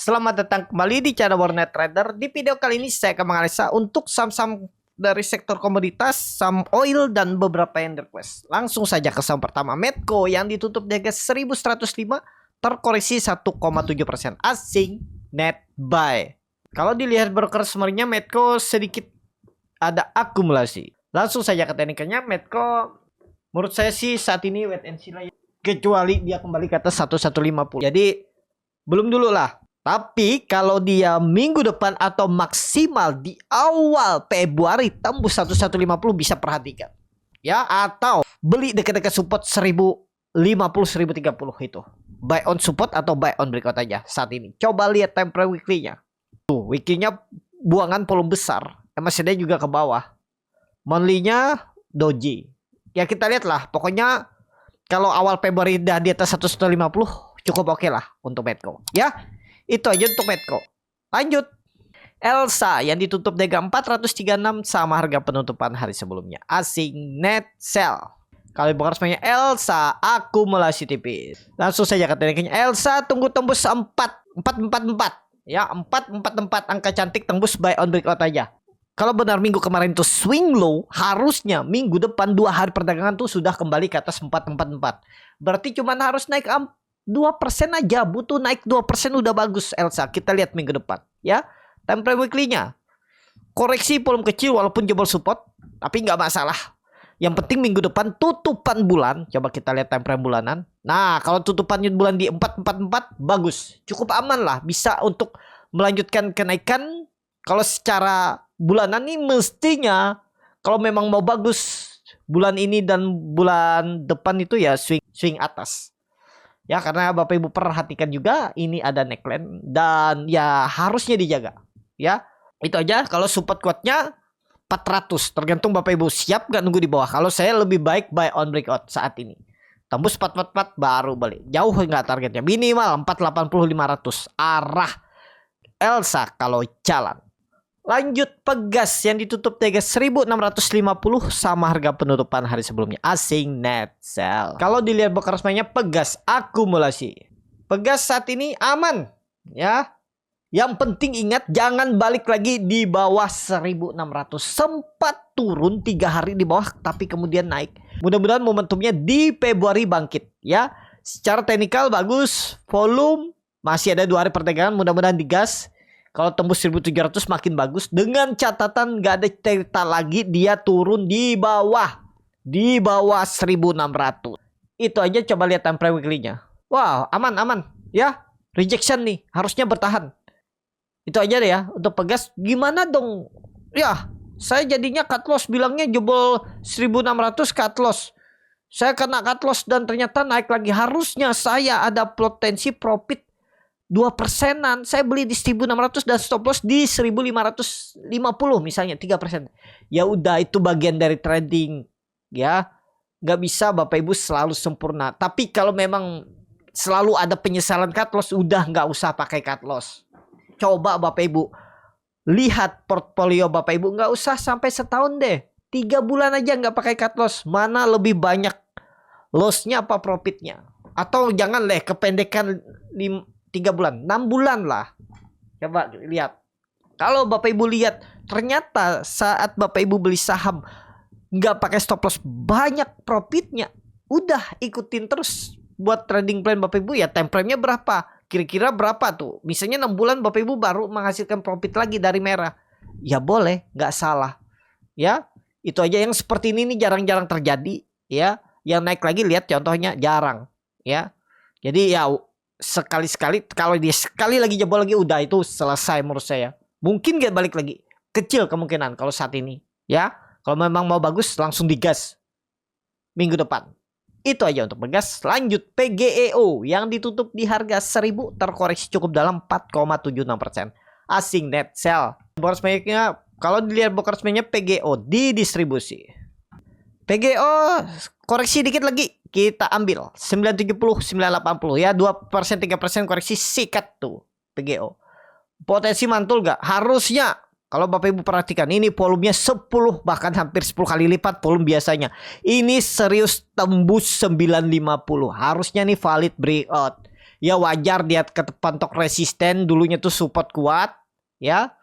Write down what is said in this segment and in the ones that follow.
Selamat datang kembali di channel Warnet Trader. Di video kali ini saya akan menganalisa untuk saham-saham dari sektor komoditas, saham oil, dan beberapa yang request. Langsung saja ke saham pertama, Medco yang ditutup di harga 1105, terkoreksi 1,7%. Asing net buy. Kalau dilihat broker summary-nya, Medco sedikit ada akumulasi. Langsung saja ke teknikalnya, Medco menurut saya sih saat ini wait and see lah, kecuali dia kembali ke atas 1150. Jadi belum dulu lah. Tapi kalau dia minggu depan atau maksimal di awal Februari tembus 1150, bisa perhatikan. Ya, atau beli dekat-dekat support 1050, 1030 itu. Buy on support atau buy on breakout aja saat ini. Coba lihat time frame weekly-nya. Tuh, weekly-nya buangan volume besar. MACD juga ke bawah. Monthly-nya doji. Ya kita lihat lah. Pokoknya kalau awal Februari dah di atas 1150 cukup oke lah untuk Medco. Ya. Itu aja untuk Medco. Lanjut. Elsa yang ditutup di harga 436 sama harga penutupan hari sebelumnya. Asing net sell. Kalau bukan resminya Elsa akumulasi tipis. Langsung saja ke tekniknya. Elsa tunggu tembus 444. Ya, 444 angka cantik tembus buy on breakout aja. Kalau benar minggu kemarin tuh swing low, harusnya minggu depan 2 hari perdagangan tuh sudah kembali ke atas 444. Berarti cuman harus naik 2% aja, butuh naik 2% udah bagus Elsa. Kita lihat minggu depan ya. Time frame weekly-nya koreksi volume kecil walaupun jebol support, tapi nggak masalah. Yang penting minggu depan tutupan bulan. Coba kita lihat time frame bulanan. Nah, kalau tutupannya bulan di 444 bagus. Cukup aman lah, bisa untuk melanjutkan kenaikan. Kalau secara bulanan nih mestinya kalau memang mau bagus bulan ini dan bulan depan itu ya swing atas. Ya, karena Bapak Ibu perhatikan juga ini ada neckline dan ya harusnya dijaga. Ya, itu aja. Kalau support kuatnya 400, tergantung Bapak Ibu siap nggak nunggu di bawah. Kalau saya lebih baik buy on breakout saat ini. Tembus 444 baru balik. Jauh nggak targetnya? Minimal 480 500. Arah Elsa kalau jalan. Lanjut Pegas yang ditutup di harga 1650 sama harga penutupan hari sebelumnya. Asing net sell. Kalau dilihat broker resminya Pegas akumulasi. Pegas saat ini aman ya. Yang penting ingat jangan balik lagi di bawah 1600. Sempat turun 3 hari di bawah tapi kemudian naik. Mudah-mudahan momentumnya di Februari bangkit ya. Secara teknikal bagus, volume masih ada 2 hari perdagangan, mudah-mudahan digas. Kalau tembus 1700 makin bagus. Dengan catatan gak ada cerita lagi dia turun di bawah 1600. Itu aja, coba lihat time frame weekly-nya. Wow, aman ya. Rejection nih, harusnya bertahan. Itu aja deh ya untuk Pegas. Gimana dong? Ya, saya jadinya cut loss, bilangnya jebol 1600 cut loss. Saya kena cut loss dan ternyata naik lagi. Harusnya saya ada potensi profit 2%-an, saya beli di 1600 dan stop loss di 1550 misalnya 3%. Ya udah, itu bagian dari trading ya. Gak bisa Bapak Ibu selalu sempurna. Tapi kalau memang selalu ada penyesalan cut loss, udah gak usah pakai cut loss. Coba Bapak Ibu lihat portfolio Bapak Ibu, gak usah sampai setahun deh, 3 bulan aja gak pakai cut loss. Mana lebih banyak lossnya apa profitnya? Atau jangan deh kependekan 3 bulan, 6 bulan lah. Coba lihat. Kalau Bapak Ibu lihat, ternyata saat Bapak Ibu beli saham nggak pakai stop loss, banyak profitnya. Udah ikutin terus buat trading plan Bapak Ibu ya. Time frame-nya berapa? Kira-kira berapa tuh? Misalnya 6 bulan Bapak Ibu baru menghasilkan profit lagi dari merah. Ya boleh, nggak salah. Ya, itu aja. Yang seperti ini nih jarang-jarang terjadi. Ya, yang naik lagi lihat contohnya jarang. Ya, jadi ya sekali-sekali, kalau dia sekali lagi jebol lagi udah itu selesai menurut saya. Mungkin gak balik lagi, kecil kemungkinan kalau saat ini ya. Kalau memang mau bagus langsung digas minggu depan. Itu aja untuk Pegas. Lanjut PGEO yang ditutup di harga 1000, terkoreksi cukup dalam 4,76%. Asing net sell. Broker resminya, kalau dilihat broker resminya PGO di distribusi. PGO koreksi dikit lagi, kita ambil 970 980 ya, 2% 3% koreksi sikat tuh PGO. Potensi mantul gak? Harusnya. Kalau Bapak Ibu perhatikan, ini volumenya 10 bahkan hampir 10 kali lipat volume biasanya. Ini serius tembus 950. Harusnya nih valid breakout. Ya wajar dia kepantok resisten, dulunya tuh support kuat ya.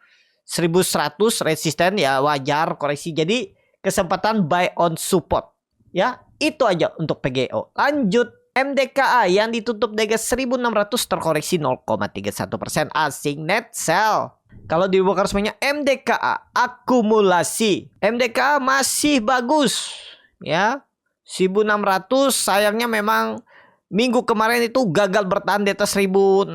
1100 resisten ya, wajar koreksi. Jadi kesempatan buy on support. Ya, itu aja untuk PGO. Lanjut MDKA yang ditutup di 1600 terkoreksi 0,31%, asing net sell. Kalau dibuka resminya MDKA akumulasi. MDKA masih bagus ya. 1600, sayangnya memang minggu kemarin itu gagal bertahan di atas 1650.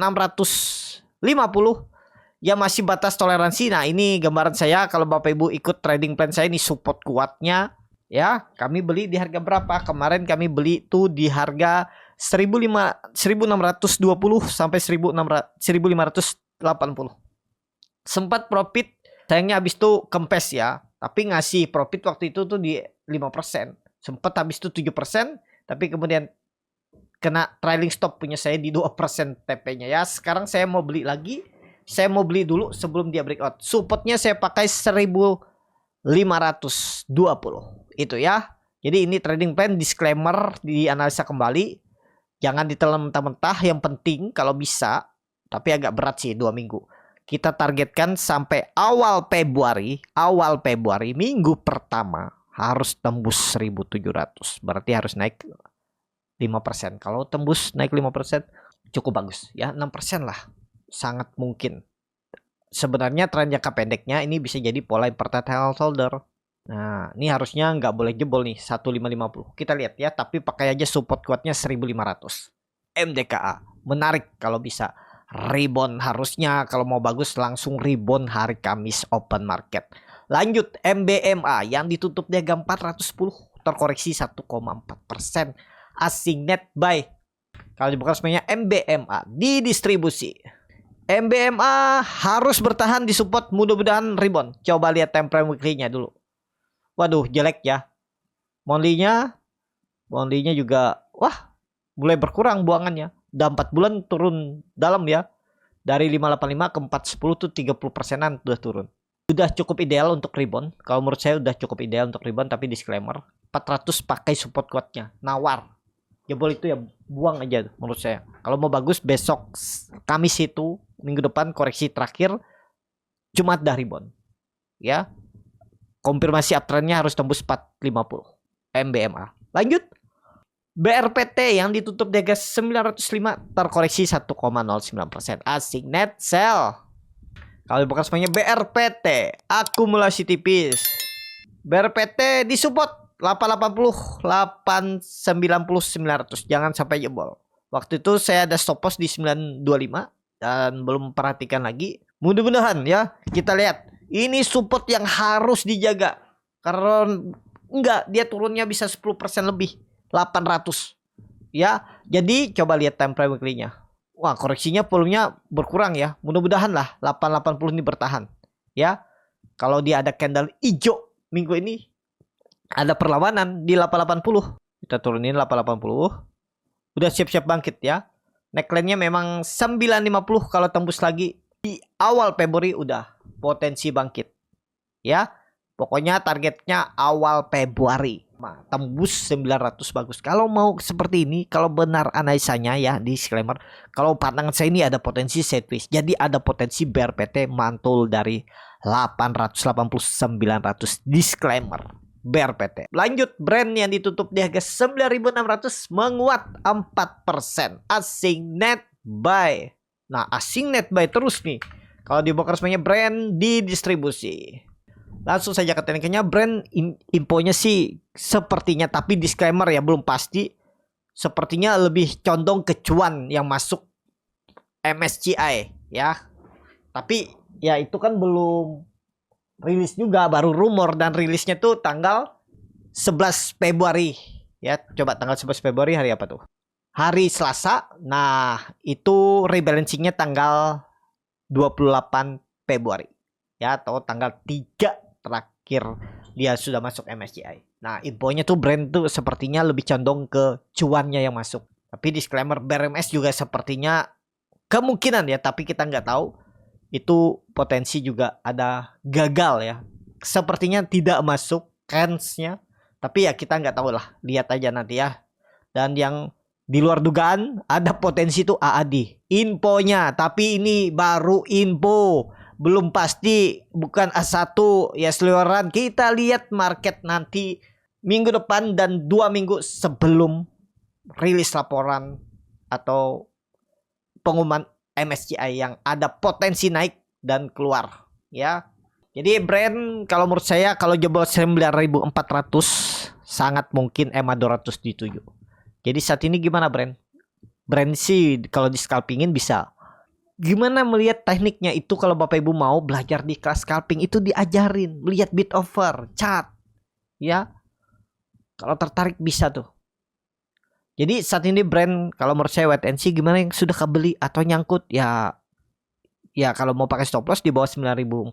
Ya masih batas toleransi. Nah, ini gambaran saya kalau Bapak Ibu ikut trading plan saya, ini support kuatnya ya. Kami beli di harga berapa? Kemarin kami beli tuh di harga 1620 sampai 1580. Sempat profit, sayangnya habis itu kempes ya. Tapi ngasih profit waktu itu tuh di 5%. Sempat habis itu 7%, tapi kemudian kena trailing stop punya saya di 2% TP-nya ya. Sekarang saya mau beli lagi. Saya mau beli dulu sebelum dia breakout. Supportnya saya pakai 1520. Itu ya. Jadi ini trading plan, disclaimer, dianalisa kembali. Jangan ditelan mentah-mentah. Yang penting kalau bisa, tapi agak berat sih 2 minggu. Kita targetkan sampai awal Februari, minggu pertama harus tembus 1700. Berarti harus naik 5%. Kalau tembus naik 5% cukup bagus ya, 6% lah. Sangat mungkin. Sebenarnya tren jangka pendeknya ini bisa jadi pola important holder. Nah, ini harusnya nggak boleh jebol nih 1550. Kita lihat ya, tapi pakai aja support kuatnya 1500. MDKA menarik kalau bisa. Rebound harusnya kalau mau bagus langsung rebound hari Kamis open market. Lanjut MBMA yang ditutup di harga 410 terkoreksi 1,4%, asing net buy. Kalau dibuka semuanya MBMA di distribusi. MBMA harus bertahan di support, mudah-mudahan rebound. Coba lihat time frame weekly-nya dulu. Waduh, jelek ya. Monthly-nya juga wah, mulai berkurang buangannya. Udah 4 bulan turun dalam ya. Dari 585 ke 410 tuh 30%-an udah turun. Udah cukup ideal untuk rebound. Kalau menurut saya udah cukup ideal untuk rebound, tapi disclaimer, 400 pakai support kuatnya. Nawar. Jebol itu ya buang aja menurut saya. Kalau mau bagus besok Kamis itu, minggu depan koreksi terakhir, Jumat dah rebound. Ya. Konfirmasi uptrendnya harus tembus 450. MBMA. Lanjut. BRPT yang ditutup di harga 905 terkoreksi 1,09%, asing net sell. Kalau bukan semuanya BRPT akumulasi tipis. BRPT disupport 880, 890, 900. Jangan sampai jebol. Waktu itu saya ada stop loss di 925 dan belum perhatikan lagi. Mudah-mudahan ya, kita lihat. Ini support yang harus dijaga. Karena enggak, dia turunnya bisa 10% lebih. 800 ya. Jadi coba lihat time frame weekly-nya. Wah, koreksinya volumenya berkurang ya. Mudah-mudahan lah 880 ini bertahan ya. Kalau dia ada candle hijau minggu ini, ada perlawanan di 880. Kita turunin 880. Udah siap-siap bangkit ya. Neckline-nya memang 950. Kalau tembus lagi di awal Februari udah potensi bangkit ya. Pokoknya targetnya awal Februari. Nah, tembus 900 bagus. Kalau mau seperti ini, kalau benar analisanya ya, disclaimer, kalau pandangan saya ini ada potensi sideways. Jadi ada potensi BRPT mantul dari 880 900. Disclaimer. BRPT. Lanjut, brand yang ditutup di harga 9.600 menguat 4%. Asing net buy. Nah, asing net buy terus nih. Kalau di broker semuanya brand di distribusi. Langsung saja ke tekniknya, brand infonya sih sepertinya, tapi disclaimer ya, belum pasti. Sepertinya lebih condong ke cuan yang masuk MSCI ya. Tapi ya itu kan belum rilis juga, baru rumor, dan rilisnya tuh tanggal 11 Februari ya. Coba tanggal 11 Februari hari apa tuh? Hari Selasa. Nah, itu rebalancingnya tanggal 28 Februari ya, atau tanggal 3 terakhir dia sudah masuk MSCI. Nah, infonya tuh brand tuh sepertinya lebih condong ke cuannya yang masuk. Tapi disclaimer, BRMS juga sepertinya kemungkinan ya, tapi kita nggak tahu. Itu potensi juga ada gagal ya. Sepertinya tidak masuk cancnya, tapi ya kita nggak tahu lah. Lihat aja nanti ya. Dan yang Di luar dugaan ada potensi tuh AAD. Infonya, tapi ini baru info. Belum pasti, bukan A1 ya seliweran. Kita lihat market nanti minggu depan dan 2 minggu sebelum rilis laporan atau pengumuman MSCI yang ada potensi naik dan keluar ya. Jadi brand kalau menurut saya kalau jebol 9.400 sangat mungkin EMA 200 dituju. Jadi saat ini gimana brand? Brand sih kalau di scalpingin bisa. Gimana melihat tekniknya itu kalau Bapak Ibu mau belajar di kelas scalping itu diajarin. Lihat bid offer, chart. Ya. Kalau tertarik bisa tuh. Jadi saat ini brand kalau menurut saya wait and see gimana yang sudah kebeli atau nyangkut ya. Ya kalau mau pakai stop loss di bawah 9.400.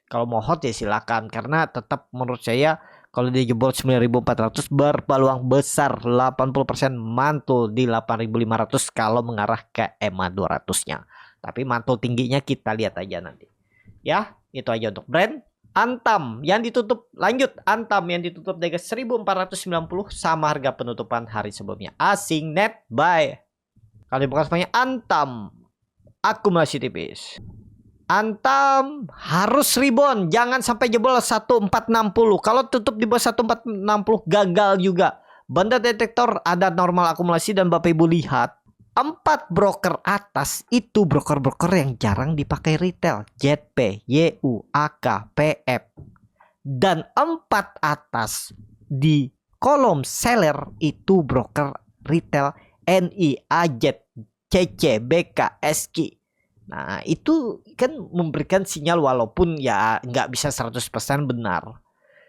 Kalau mau hot ya silakan karena tetap menurut saya kalau dia jebol 9.400 berpeluang besar 80% mantul di 8.500 kalau mengarah ke EMA 200-nya. Tapi mantul tingginya kita lihat aja nanti. Ya, itu aja untuk brand. Antam yang ditutup, lanjut Antam yang ditutup dengan 1.490 sama harga penutupan hari sebelumnya. Asing net buy. Kalau dibuka semuanya Antam akumulasi tipis. Antam harus rebound, jangan sampai jebol 1460. Kalau tutup di bawah 1460 gagal juga. Banda detektor ada normal akumulasi dan Bapak Ibu lihat 4 broker atas itu broker-broker yang jarang dipakai retail. JP, YU, AK, PF. Dan 4 atas di kolom seller itu broker retail NI, AZ, CC, BK, SK. Nah itu kan memberikan sinyal walaupun ya nggak bisa 100% benar.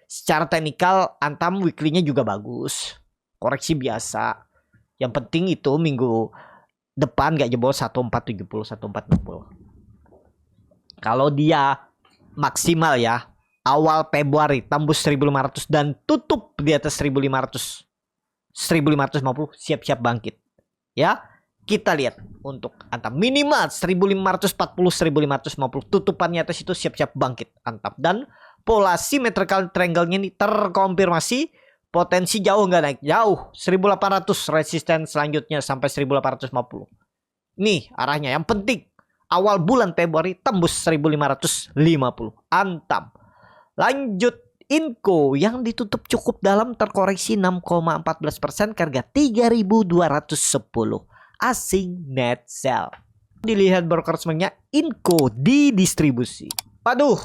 Secara teknikal Antam weekly-nya juga bagus. Koreksi biasa. Yang penting itu minggu depan nggak jebol 1470, 1460. Kalau dia maksimal ya awal Februari tembus 1.500 dan tutup di atas 1.500, 1.550 siap-siap bangkit. Ya. Kita lihat untuk Antam minimal 1540 1550 tutupannya atas itu siap-siap bangkit Antam dan pola symmetrical triangle-nya ini terkonfirmasi potensi jauh nggak naik jauh 1800 resisten selanjutnya sampai 1850. Nih arahnya yang penting awal bulan Februari tembus 1550 Antam. Lanjut Inco yang ditutup cukup dalam terkoreksi 6,14% ke harga 3.210. Asing net sell. Dilihat broker semuanya Inco didistribusi. Waduh,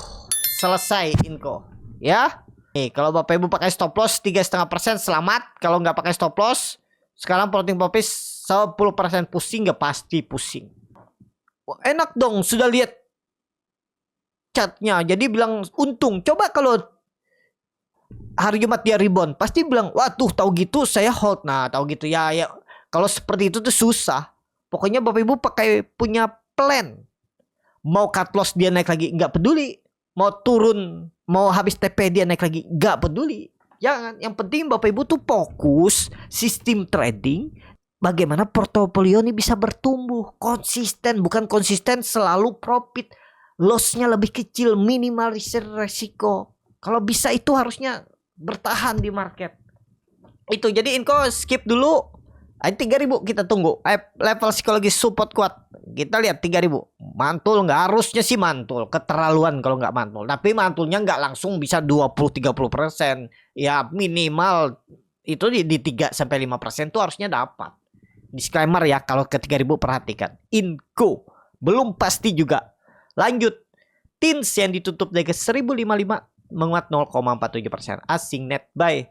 selesai Inco. Ya. Nih, kalau Bapak Ibu pakai stop loss 3,5% selamat. Kalau nggak pakai stop loss, sekarang floating profit 10% pusing nggak pasti pusing. Wah, enak dong, sudah lihat chartnya. Jadi bilang untung. Coba kalau hari Jumat dia rebound, pasti bilang, waduh tahu gitu saya hold. Nah, tahu gitu ya. Kalau seperti itu tuh susah. Pokoknya Bapak Ibu pakai punya plan. Mau cut loss dia naik lagi nggak peduli. Mau turun, mau habis TP dia naik lagi nggak peduli. Jangan. Yang penting Bapak Ibu tuh fokus sistem trading. Bagaimana portofolio ini bisa bertumbuh konsisten, bukan konsisten selalu profit. Lossnya lebih kecil, minimalisir resiko. Kalau bisa itu harusnya bertahan di market. Itu jadi Inco skip dulu. 3.000 kita tunggu level psikologi support kuat. Kita lihat 3.000 mantul nggak, harusnya sih mantul, keterlaluan kalau nggak mantul, tapi mantulnya nggak langsung bisa 20-30%. Ya minimal itu di 3-5% tuh harusnya dapat. Disclaimer ya, kalau ke 3.000 perhatikan. Inco belum pasti juga. Lanjut Tins yang ditutup dari 1.055 menguat 0,47%. Asing net buy.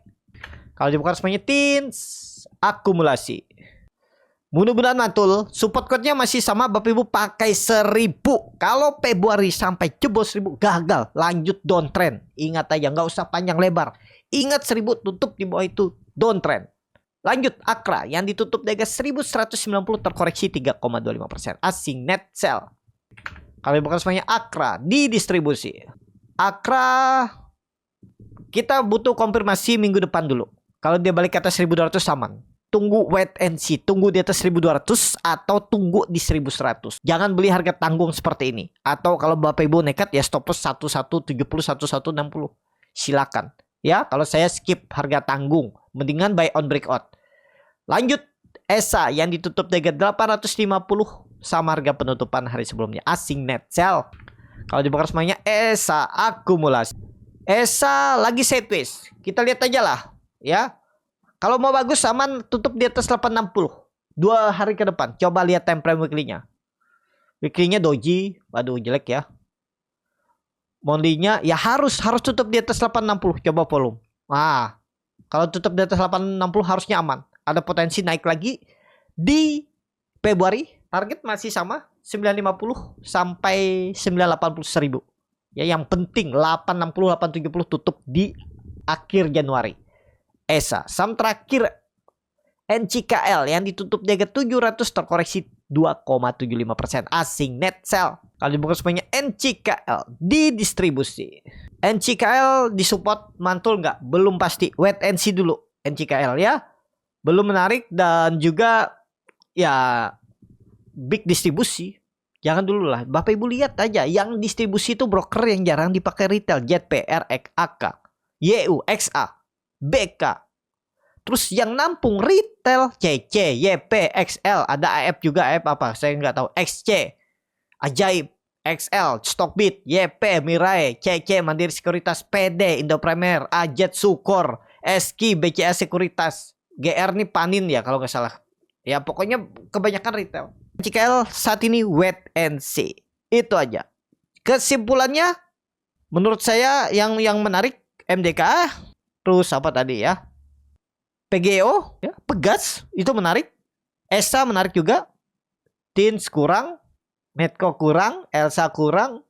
Kalau dibuka semuanya Tins akumulasi. Mudah-mudahan mantul. Support code-nya masih sama. Bapak Ibu pakai 1.000. Kalau Februari sampai jebol 1.000 gagal. Lanjut downtrend. Ingat aja nggak usah panjang lebar. Ingat 1.000 tutup di bawah itu downtrend. Lanjut Akra yang ditutup di harga 1.190 terkoreksi 3,25%. Asing net sell. Kalau dibuka semuanya Akra didistribusi. Akra kita butuh konfirmasi minggu depan dulu. Kalau dia balik ke atas 1.200 aman. Tunggu wait and see. Tunggu di atas 1.200 atau tunggu di 1.100. Jangan beli harga tanggung seperti ini. Atau kalau Bapak Ibu nekat ya stop loss 1170, 1160. Silakan. Ya, kalau saya skip harga tanggung. Mendingan buy on breakout. Lanjut ESA yang ditutup dengan 850 sama harga penutupan hari sebelumnya. Asing net sell. Kalau dibongkar semuanya ESA akumulasi. ESA lagi sideways. Kita lihat aja lah ya. Kalau mau bagus aman tutup di atas 860 2 hari ke depan. Coba lihat time frame weekly-nya. Weekly-nya doji, waduh jelek ya. Monthly-nya ya harus tutup di atas 860. Coba volume. Nah, kalau tutup di atas 860 harusnya aman. Ada potensi naik lagi di Februari. Target masih sama 950 sampai 980.000. Ya yang penting 860 870 tutup di akhir Januari. ESA. Saham terakhir NCKL yang ditutup di harga 700 terkoreksi 2,75%. Asing net sell. Kalau dibuka semuanya NCKL di distribusi. NCKL disupport mantul nggak? Belum pasti. Wait and see dulu NCKL ya. Belum menarik dan juga ya big distribusi. Jangan dulu lah. Bapak Ibu lihat aja yang distribusi itu broker yang jarang dipakai retail. JPR, AK, YU, XA, BK. Terus yang nampung retail CC, YP, XL, ada AF juga. AF apa? Saya nggak tahu. XC, Ajaib, XL, Stockbit, YP, Mirai, CC, Mandiri Sekuritas, PD, Indo Premier, Ajet, Sukor, SK, BCA Sekuritas, GR nih Panin ya kalau nggak salah. Ya pokoknya kebanyakan retail. CKL saat ini wait and see. Itu aja. Kesimpulannya menurut saya yang menarik MDK, terus apa tadi ya? PGO ya, Pegas itu menarik. ESA menarik juga. TINS kurang, Medco kurang, Elsa kurang.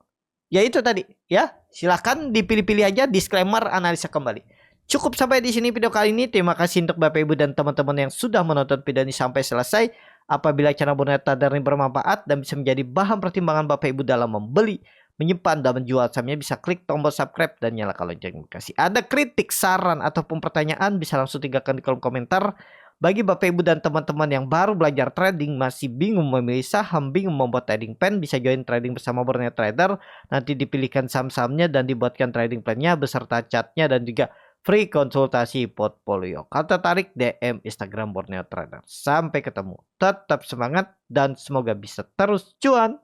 Ya itu tadi ya. Silahkan dipilih-pilih aja, disclaimer analisa kembali. Cukup sampai di sini video kali ini. Terima kasih untuk Bapak Ibu dan teman-teman yang sudah menonton video ini sampai selesai. Apabila channel Borneo Trader ini bermanfaat dan bisa menjadi bahan pertimbangan Bapak Ibu dalam membeli, menyimpan dan menjual sahamnya, bisa klik tombol subscribe dan nyalakan lonceng notifikasi. Ada kritik, saran ataupun pertanyaan bisa langsung tinggalkan di kolom komentar. Bagi Bapak Ibu dan teman-teman yang baru belajar trading, masih bingung memilih saham, bingung membuat trading plan, bisa join trading bersama Borneo Trader. Nanti dipilihkan saham-sahamnya dan dibuatkan trading plan-nya beserta chartnya dan juga free konsultasi portfolio. Kalau tertarik DM Instagram Borneo Trader. Sampai ketemu. Tetap semangat dan semoga bisa terus cuan.